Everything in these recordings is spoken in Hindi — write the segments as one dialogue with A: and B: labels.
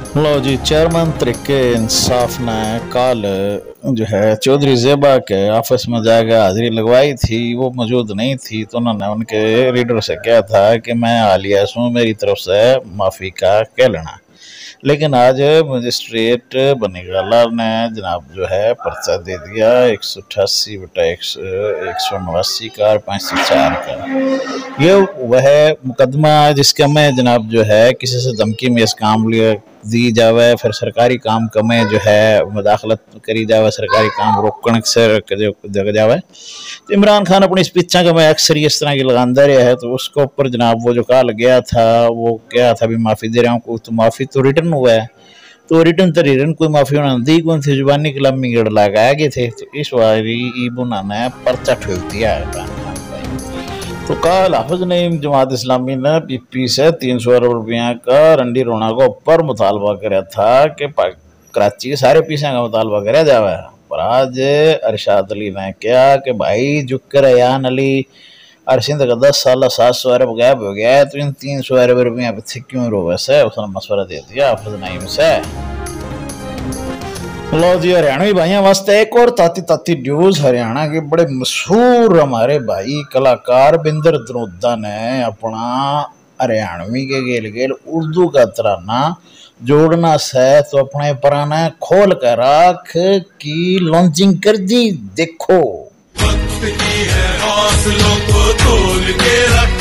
A: लो जी, चेयरमैन तरीके इंसाफ ने कल जो है चौधरी ज़ेबा के ऑफिस में जाकर हाजिरी लगवाई थी। वो मौजूद नहीं थी तो उन्होंने उनके रीडर से कहा था कि मैं हालिया हूँ, मेरी तरफ से माफ़ी का कह लेना। लेकिन आज मजिस्ट्रेट बनीगाला ने जनाब जो है पर्चा दे दिया 188/189 का और 504 का। ये वह मुकदमा है जिसके में जनाब जो है किसी से धमकी में इस काम लिए दी जावे, फिर सरकारी काम में जो है मुदाखलत करी जावे, सरकारी काम रोकने से जग जावे। तो इमरान खान अपनी स्पीचा का मैं अक्सर इस तरह की लगाता रहा है, तो उसके ऊपर जनाब वो जो कहा गया था वो क्या था भी माफ़ी दे रहा हूँ, तो माफ़ी तो रिटर्न हुआ है, तो रिटर्न कोई माफ़ी उन्होंने दी कौन थी, जुबानी कलामी गड़ लगाए गए थे। तो इस बारी उन्होंने पर्चा ठोक दिया है। तो कल हाफिज नईम जमात इस्लामी ने पीपी से 300 अरब रुपया का रंडी रोना को ऊपर मुतालबा कराया था कि कराची के सारे पीछे का मुतालबा कराया जावे। पर आज अरशाद अली ने कहा कि भाई जुक्कर यान अली और सिंध का 10 साल 700 अरब गायब हो गया है, तो इन 300 अरब रुपया पीछे क्यों रोवे से उसने मशवरा दे दिया हाफिज नईम से। लो जी, हरियाणवी भाइयों वास्ते एक और ताती न्यूज। हरियाणा के बड़े मशहूर हमारे भाई कलाकार बिंदर धनोदा ने अपना हरियाणवी के गेल गेल उर्दू का तराना जोड़ना से तो अपने पुराना खोल कर राख की लॉन्चिंग कर दी। देखो वक्त की है हौसलों को तोल के रख,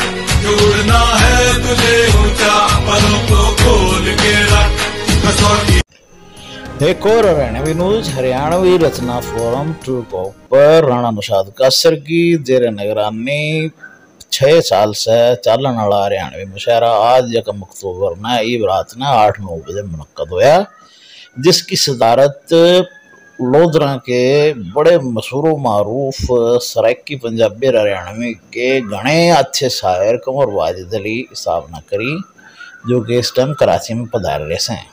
A: जोड़ना है तुझे ऊंचा पलों को खोल के रख। एक और हरियाणवी न्यूज। हरियाणवी रचना फोरम ट्रूको पर राणा नौशाद कासर की जेर निगरानी 6 साल से चालन वाला हरियाणवी मुशायरा आज 1 अक्टूबर ने ईब रात ने 8-9 बजे मुनक्कद होया, जिसकी सदारत लोधरा के बड़े मशहूर मारूफ सराइकी पंजाबी हरियाणवी के घने अच्छे शायर कमर वाजिद अली साहब ने करी, जो कि इस टाइम कराची में पधार रहे हैं।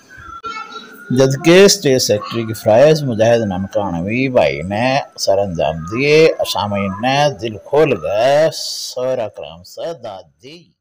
A: जबकि स्टेट सेक्रेटरी की फ्राइज मुजाहिद ननकानवी भाई ने सर अंजाम दिए। असामीन ने दिल खोल गए, सौरा कराम से दाद दी।